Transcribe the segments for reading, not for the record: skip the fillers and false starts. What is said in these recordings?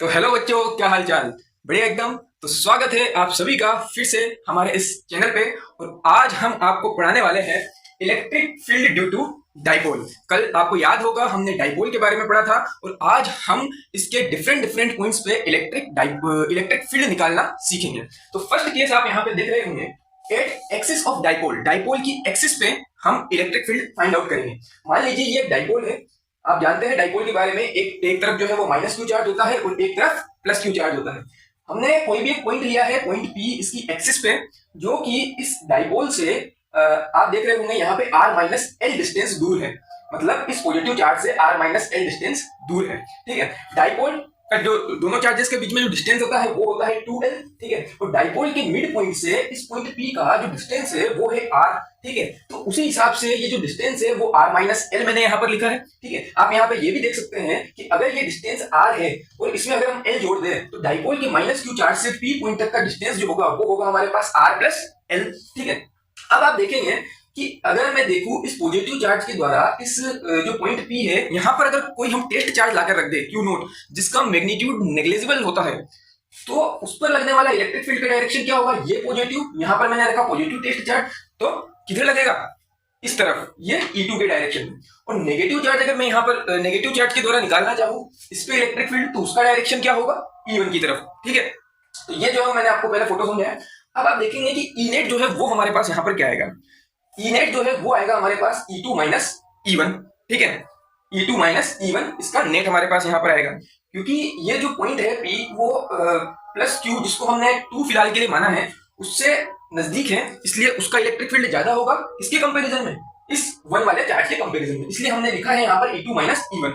तो हेलो बच्चों, क्या हाल चाल। बढ़िया एकदम। तो स्वागत है आप सभी का फिर से हमारे इस चैनल पे। और आज हम आपको पढ़ाने वाले हैं electric field due to dipole. कल आपको याद होगा हमने डाइपोल के बारे में पढ़ा था, और आज हम इसके डिफरेंट डिफरेंट पॉइंट्स पे इलेक्ट्रिक फील्ड निकालना सीखेंगे। तो फर्स्ट केस आप यहाँ पे देख रहे होंगे, at axis of dipole. Dipole की एक्सिस पे हम इलेक्ट्रिक फील्ड फाइंड आउट करेंगे। मान लीजिए ये डाइपोल है। आप जानते हैं डाइपोल के बारे में, एक तरफ जो है वो माइनस क्यू चार्ज होता है और एक तरफ प्लस क्यू चार्ज होता है। हमने कोई भी एक पॉइंट लिया है, पॉइंट पी इसकी एक्सिस पे, जो कि इस डाइपोल से आप देख रहे होंगे यहाँ पे r माइनस एल डिस्टेंस दूर है। मतलब इस पॉजिटिव चार्ज से r माइनस एल डिस्टेंस दूर है। ठीक है, डाइपोल का जो दोनों चार्जेस के बीच में जो डिस्टेंस होता है वो होता है 2l। ठीक है, और डाइपोल के मिड पॉइंट से इस पॉइंट P का जो डिस्टेंस है वो है r। ठीक है, तो उसी हिसाब से ये जो डिस्टेंस है वो r माइनस एल मैंने यहाँ पर लिखा है। ठीक है, आप यहाँ पे ये भी देख सकते हैं कि अगर ये डिस्टेंस r है और इसमें अगर हम l जोड़ दें तो डाइपोल के माइनस क्यू चार्ज से P पॉइंट तक का डिस्टेंस जो होगा वो होगा हमारे पास r प्लस एल। ठीक है, अब आप देखेंगे कि अगर मैं देखूं इस पॉजिटिव चार्ज के द्वारा इस जो पॉइंट P है यहाँ पर अगर कोई हम टेस्ट चार्ज लाकर रख दे Q नोट, जिसका मैग्नीट्यूड नेग्लिजिबल होता है, तो उस पर लगने वाला इलेक्ट्रिक फील्ड का डायरेक्शन क्या होगा? ये पॉजिटिव, यहाँ पर मैंने रखा पॉजिटिव टेस्ट चार्ज, तो किधर लगेगा? इस तरफ, ये E2 के डायरेक्शन में। और नेगेटिव चार्ज अगर मैं यहाँ पर नेगेटिव चार्ज के द्वारा निकालना चाहूँ इस पे इलेक्ट्रिक फील्ड, तो उसका डायरेक्शन क्या होगा? E1 की तरफ। ठीक है, तो ये जो है मैंने आपको पहले फोटो समझाया। अब आप देखेंगे कि ई नेट जो है वो हमारे पास यहाँ पर क्या आएगा? ई नेट जो है वो आएगा हमारे पास E2 माइनस E1। ठीक है, E2 माइनस E1 इसका नेट हमारे पास यहाँ पर आएगा, क्योंकि ये जो पॉइंट है P वो प्लस Q जिसको हमने 2 फिलहाल के लिए माना है उससे नजदीक है, इसलिए उसका इलेक्ट्रिक फील्ड ज्यादा होगा किसके कंपैरिजन में? इस 1 वाले चार्ज के कंपैरिजन में। इसलिए हमने लिखा है यहाँ पर E2 माइनस E1।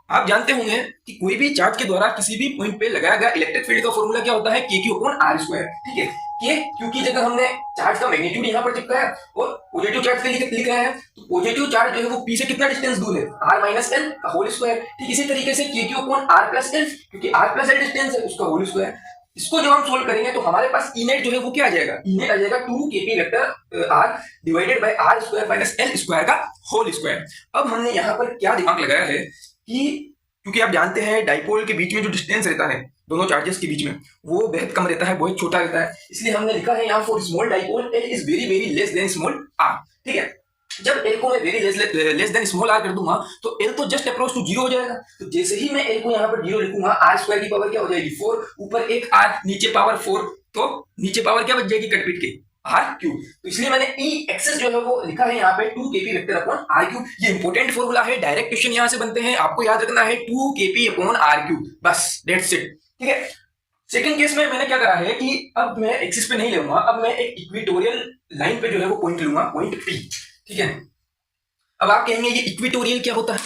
आप जानते होंगे कि कोई भी चार्ज के द्वारा किसी भी पॉइंट पे लगाया गया इलेक्ट्रिक फील्ड का फॉर्मूला क्या होता है? KQ upon R square. ठीक है, के क्योंकि जगह हमने चार्ज का मैग्नीट्यूड यहाँ पर चिपकाया और पॉजिटिव चार्ज के लिए लिख रहा है, तो पॉजिटिव चार्ज जो है वो P से कितना डिस्टेंस दूर है? R माइनस एल का होल स्क्वायर। ठीक इसी तरीके से KQ upon R plus L, क्योंकि R प्लस एल डिस्टेंस है उसका होल स्क्वायर। इसको जब हम सोल्व करेंगे तो हमारे पास ई नेट जो है वो क्या आ जाएगा? ई नेट आ जाएगा 2kp vector r divided by r square minus L square का होल स्क्वायर। अब हमने यहाँ पर क्या दिमाग लगाया है कि क्योंकि आप जानते हैं डाइपोल के बीच में जो डिस्टेंस रहता है दोनों चार्जेस के बीच में वो बेहद कम रहता है, बहुत छोटा रहता है, इसलिए हमने लिखा है यहाँ for small dipole l is very very less than small r. ठीक है, जब एल को मैं very less than small r कर दूंगा तो एल तो जस्ट अप्रोच टू जीरो हो जाएगा। तो जैसे ही मैं एल को यहाँ पर जीरो लिखूंगा, आर स्क्वायर की पावर क्या हो जाएगी? 4, ऊपर एक आर, नीचे पावर 4, तो नीचे पावर क्या बच जाएगी? कट पीट के आर क्यूब। तो इसलिए मैंने ई एक्सेस जो है वो लिखा है यहाँ पे 2kp vector upon are cube. ये इंपॉर्टेंट फॉर्मूला है, डायरेक्ट क्वेश्चन यहाँ से बनते हैं, आपको याद रखना है 2kp अपॉन आर क्यूब, बस दैट्स इट। ठीक है, सेकंड केस में मैंने क्या करा है कि अब मैं एक्सिस पे नहीं लूंगा, अब मैं एक इक्वेटोरियल लाइन पे जो है वो पॉइंट लूंगा, पॉइंट पी। ठीक है, अब आप कहेंगे ये इक्वेटोरियल क्या होता है?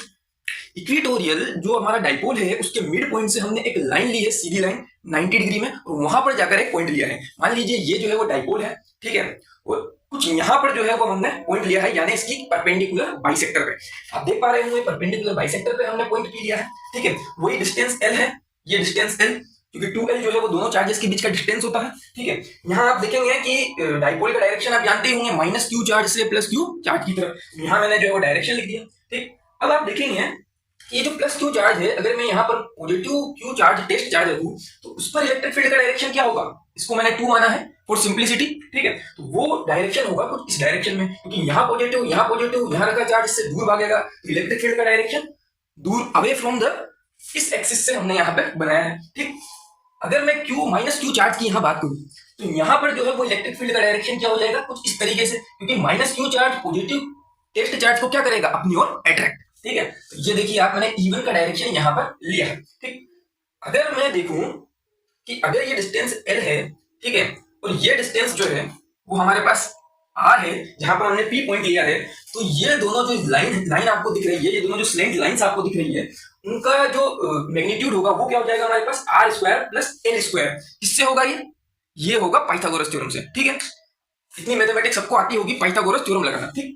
इक्वेटोरियल जो हमारा डाइपोल है उसके मिड पॉइंट से हमने एक लाइन ली है, सीधी लाइन 90 डिग्री में, और वहां पर जाकर एक पॉइंट लिया है। मान लीजिए ये जो है वो डाइपोल है। ठीक है, और कुछ यहाँ पर जो है वो हमने पॉइंट लिया है, यानी इसकी परपेंडिकुलर बाइसेक्टर पे। आप देख पा रहे होंगे परपेंडिकुलर बाइसेक्टर पे हमने पॉइंट पी लिया है। ठीक है, वही डिस्टेंस एल है, ये डिस्टेंस एल, क्योंकि 2l जो है वो दोनों चार्जेस के बीच का डिस्टेंस होता है। ठीक है, यहाँ आप देखेंगे कि डाइपोल का डायरेक्शन आप जानते होंगे माइनस क्यू चार्ज से प्लस क्यू चार्ज की तरफ। यहाँ मैंने जो है वो डायरेक्शन लिख दिया। ठीक, अब आप देखेंगे ये जो प्लस क्यू चार्ज है, अगर मैं यहाँ पर positive q charge test charge रखूं तो उस पर इलेक्ट्रिक फील्ड का डायरेक्शन क्या होगा? इसको मैंने 2 माना है फॉर सिंप्लिसिटी। ठीक है, तो वो डायरेक्शन होगा कुछ इस डायरेक्शन में, क्योंकि यहाँ पॉजिटिव यहाँ रखा चार्ज इससे दूर भागेगा, तो इलेक्ट्रिक फील्ड का डायरेक्शन दूर, अवे फ्रॉम द, इस एक्सिस से हमने यहाँ पे बनाया है। ठीक, अगर मैं Q माइनस क्यू चार्ज की यहाँ बात करूं तो यहाँ पर जो है वो इलेक्ट्रिक फील्ड का डायरेक्शन क्या हो जाएगा? कुछ इस तरीके से, क्योंकि minus q charge positive test charge को क्या करेगा? अपनी ओर अट्रैक्ट। ठीक है, तो ये देखिए आप, मैंने E1 का डायरेक्शन यहाँ पर लिया है। ठीक, अगर मैं देखूं कि अगर ये डिस्टेंस L है, ठीक है, और ये डिस्टेंस जो है वो हमारे पास R है, जहां पर हमने P पॉइंट लिया है, तो ये दोनों जो लाइन आपको दिख रही है, ये दोनों जो स्लेंट लाइंस आपको दिख रही है, उनका जो मैग्नीट्यूड होगा वो क्या हो जाएगा हमारे पास? R square plus L square. किससे होगा ये होगा पाइथागोरस थ्योरम से। ठीक है, इतनी मैथमेटिक्स सबको आती होगी, पाइथागोरस थ्योरम लगाना। ठीक,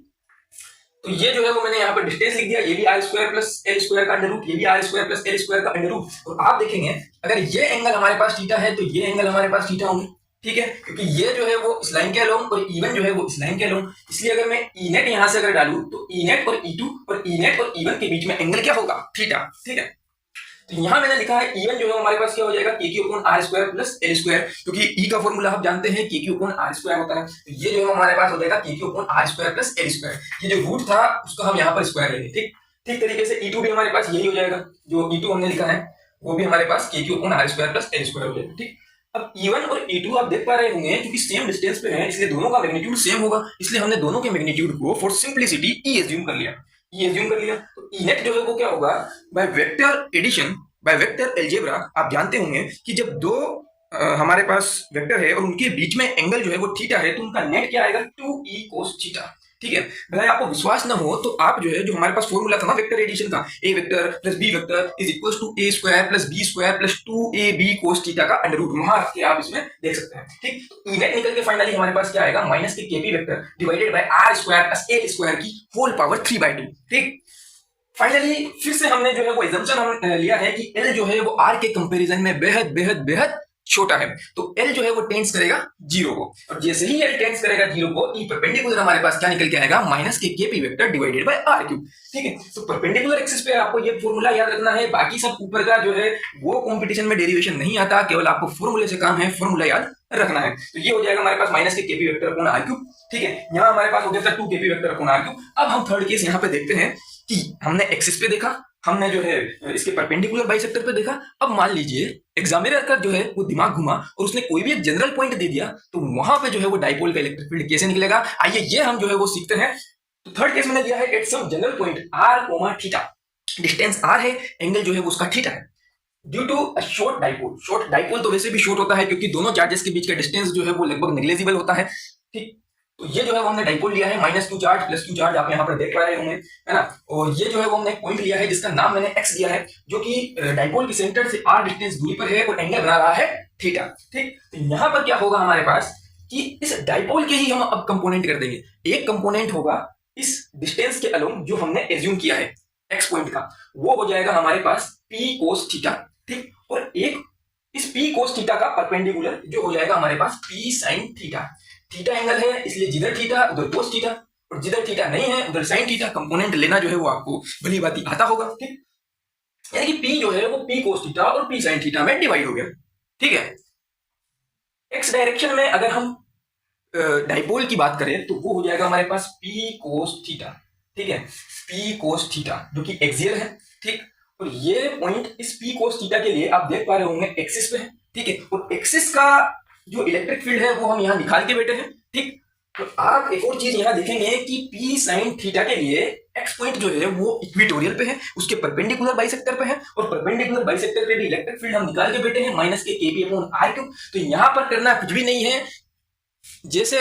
तो ये जो है वो मैंने यहाँ पर डिस्टेंस लिख दिया, ये भी r square plus L square का अंडर रूट, ये भी r square plus L square का अंडर रूट। और आप देखेंगे अगर ये एंगल हमारे पास थीटा है तो ये एंगल हमारे पास थीटा होंगे। ठीक है, क्योंकि ये जो है वो इस लाइन के अलोंग और E1 जो है वो इस लाइन के अलोंग, इसलिए अगर मैं ई नेट यहां से अगर डालूं तो ई नेट और E2 और ई नेट और E1 के बीच में एंगल क्या होगा? थीटा। ठीक है, तो यहाँ मैंने लिखा है E1 जो है हमारे पास क्या हो जाएगा k q upon r square plus L square, क्योंकि ई का फॉर्मूला आप जानते हैं के क्यू अपॉन आर स्क्वायर होता है। तो ये जो है हमारे पास हो जाएगा k q upon r square plus L square. ये जो रूट था उसका हम यहाँ पर स्क्वायर लेंगे। ठीक तरीके से E2 भी हमारे पास यही हो जाएगा, जो E2 हमने लिखा है वो भी हमारे पास k q upon r square plus L square हो जाएगा। ठीक, अब E1 और E2 आप देख पा रहे होंगे क्योंकि सेम डिस्टेंस पे है इसलिए दोनों का मैग्नीट्यूड सेम होगा, इसलिए हमने दोनों के मैग्नीट्यूड को फॉर सिंपलिसिटी E एज्यूम कर लिया। तो E नेट जो है वो क्या होगा, by vector addition by vector algebra. आप जानते होंगे कि जब दो हमारे पास वेक्टर है और उनके बीच में एंगल जो है वो थीटा है तो उनका नेट क्या आएगा 2e cos थीटा। ठीक है, भले आपको विश्वास ना हो तो आप जो है जो हमारे पास फॉर्मूला था ना वेक्टर एडिशन का, A vector plus B vector is equal to A square plus B square plus 2ab cos theta का अंडर रूट, वहां के आप इसमें देख सकते हैं। ठीक, तो ई नेट निकल के फाइनली हमारे पास क्या आएगा, minus k kp vector divided by r square plus a square की होल पावर 3/2। ठीक, फाइनली फिर से हमने जो है वो एजम्पशन हम लिया है कि L जो है वो R के कंपैरिजन में बेहद बेहद बेहद छोटा है, तो L जो है वो टेंस करेगा 0 को, और जैसे ही L टेंस करेगा 0 को E परपेंडिकुलर हमारे पास क्या निकल के आएगा, minus k kp vector divided bye R cube. ठीक है, तो परपेंडिकुलर एक्सिस पे आपको ये फॉर्मूला याद रखना है, बाकी सब ऊपर का जो है वो कंपटीशन में डेरिवेशन नहीं आता, केवल आपको फॉर्मूले से काम है, फॉर्मूला याद रखना है। तो ये हो जाएगा हमारे पास minus k kp vector upon R cube. ठीक है, यहाँ हमारे पास हो गया था 2 KP vector upon R cube. अब हम थर्ड केस यहाँ पे देखते हैं कि हमने एक्सिस पे देखा, हमने जो है इसके परपेंडिकुलर बाइसेक्टर पे देखा। अब मान लीजिए एग्जामिनर का जो है वो दिमाग घुमा और उसने कोई भी एक जनरल पॉइंट दे दिया, तो वहां पे जो है वो डाइपोल का इलेक्ट्रिक फील्ड कैसे निकलेगा, आइए ये हम जो है वो सीखते हैं। तो थर्ड केस मैंने लिया है at some general point r, theta, distance r है, एंगल जो है वो उसका थीटा है, due to a short dipole. Short dipole तो वैसे भी शॉर्ट होता है क्योंकि दोनों चार्जेस के बीच का डिस्टेंस जो है वो लगभग नेग्लिजिबल होता है। ठीक, तो ये जो है वो हमने डाइपोल लिया है -2 चार्ज +2 चार्ज, आप यहाँ पर देख पा रहे होंगे, है ना। और ये जो है वो हमने एक पॉइंट लिया है जिसका नाम मैंने x दिया है, जो कि डाइपोल के सेंटर से r डिस्टेंस दूरी पर है और एंगल बना रहा है थीटा। ठीक, तो यहाँ पर क्या होगा हमारे पास कि इस डाइपोल के ही हम अब कंपोनेंट कर देंगे। एक कंपोनेंट होगा इस डिस्टेंस के अलोंग जो हमने एज्यूम किया है x पॉइंट का, वो हो जाएगा हमारे पास p cos थीटा। ठीक, और एक इस p cos थीटा का परपेंडिकुलर जो हो जाएगा हमारे पास p sin theta. Theta angle है इसलिए जिधर थीटा उधर cos थीटा, और जिधर थीटा नहीं है उधर sin थीटा। कंपोनेंट लेना जो है वो आपको भली बात आता होगा। ठीक, यानी कि p जो है वो p cos थीटा और p sin थीटा में डिवाइड हो गया। ठीक है, x डायरेक्शन में अगर हम डाइपोल की बात करें तो वो हो जाएगा हमारे पास p cos थीटा। ठीक है, p cos थीटा जो कि एक्सियल है। ठीक, और ये पॉइंट इस p cos थीटा के लिए आप देख पा रहे होंगे एक्सिस पे है। ठीक है, और एक्सिस का जो इलेक्ट्रिक फील्ड है वो हम यहाँ निकाल के बैठे हैं। ठीक, तो आप एक और चीज यहाँ देखेंगे कि p sin थीटा के लिए x पॉइंट जो है वो इक्वेटोरियल पे है, उसके परपेंडिकुलर बाइसेक्टर पे है, और परपेंडिकुलर बाइसेक्टर पे भी इलेक्ट्रिक फील्ड हम निकाल के बैठे हैं minus k KP upon are cube. तो यहाँ पर करना कुछ भी नहीं है, जैसे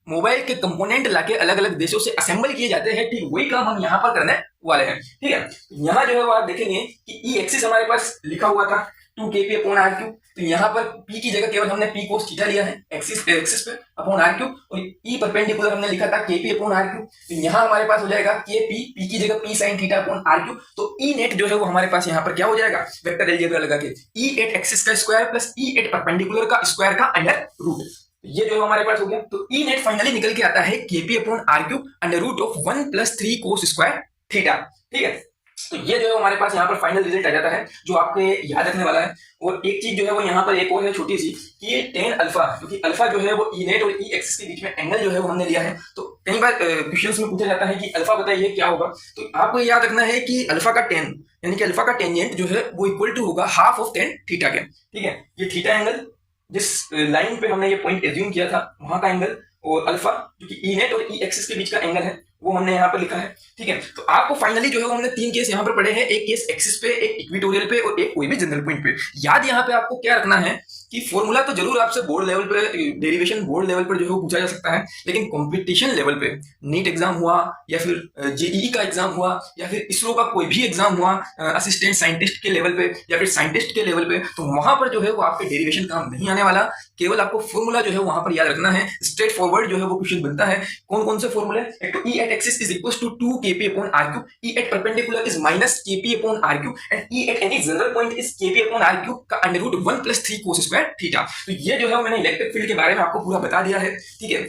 मोबाइल के कंपोनेंट लाके अलग अलग देशों से असेंबल किए जाते हैं, ठीक वही काम हम यहाँ पर करने वाले हैं। ठीक है, यहाँ जो है वो आप देखेंगे कि ई एक्सिस हमारे पास लिखा हुआ था 2 केपी अपॉन आर क्यूब, तो यहाँ पर p की जगह केवल हमने p cos थीटा लिया है एक्सिस पे अपॉन आर क्यूब, और e परपेंडिकुलर हमने लिखा था kp अपॉन आर क्यूब। तो यहाँ हमारे पास हो जाएगा kp, p की जगह p sin theta upon are cube. तो e नेट जो है वो हमारे पास यहाँ पर क्या हो जाएगा, वेक्टर अलजेब्रा लगा के e एट एक्सिस का square plus e at perpendicular का स्क्वायर का अंडर रूट, ये जो है हमारे पास हो गया। तो ई नेट फाइनली निकल के आता है kp upon are cube under root of 1 + 3 cos square theta. ठीक है, तो ये जो है हमारे पास यहाँ पर फाइनल रिजल्ट आ जाता है जो आपके याद रखने वाला है। और एक चीज जो है वो यहाँ पर एक और है छोटी सी कि tan अल्फा, क्योंकि अल्फा जो है वो ई नेट और ई एक्सिस के बीच में एंगल जो है वो हमने लिया है। तो कई बार क्वेश्चंस में पूछा जाता है कि अल्फा बताइए क्या होगा, तो आपको याद रखना है कि अल्फा का tan यानी कि अल्फा का टेंजेंट जो है वो इक्वल टू होगा हाफ ऑफ tan थीटा के। ठीक है, ये थीटा एंगल जिस लाइन पे हमने ये पॉइंट एज्यूम किया था वहां का एंगल, और अल्फा जो कि ई नेट और ई एक्सिस के बीच का एंगल है वो हमने यहाँ पर लिखा है। ठीक है, तो आपको फाइनली जो है वो हमने 3 केस यहाँ पर पढ़े हैं, एक केस एक्सिस पे, एक इक्वेटोरियल पे और एक कोई भी जनरल पॉइंट पे। याद यहाँ पे आपको क्या रखना है कि फॉर्मूला तो जरूर आपसे बोर्ड लेवल पे, डेरिवेशन बोर्ड लेवल पर जो है वो पूछा जा सकता है, लेकिन कंपटीशन लेवल पे नीट एग्जाम हुआ या फिर जेईई का एग्जाम हुआ या फिर इसरो का कोई भी एग्जाम हुआ असिस्टेंट साइंटिस्ट के लेवल पे या फिर साइंटिस्ट के लेवल पे, तो वहां पर जो है वो आपके डेरिवेशन काम नहीं आने वाला, केवल आपको फॉर्मूला जो है वहां पर याद रखना है। स्ट्रेट फॉरवर्ड जो है वो क्वेश्चन बनता है। कौन कौन से फॉर्मूले, एक तो E at axis is equal to 2 kp upon are cube, E at perpendicular is minus kp upon are cube, and E at any general point is kp upon are cube का under root 1 + 3 cos square theta. तो ये जो है मैंने electric field के बारे में आपको पूरा बता दिया है। ठीक है,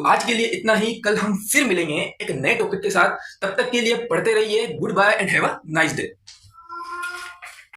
आज के लिए इतना ही, कल हम फिर मिलेंगे एक नए टॉपिक के साथ, तब तक के लिए पढ़ते रहिए। Good bye and have a nice day.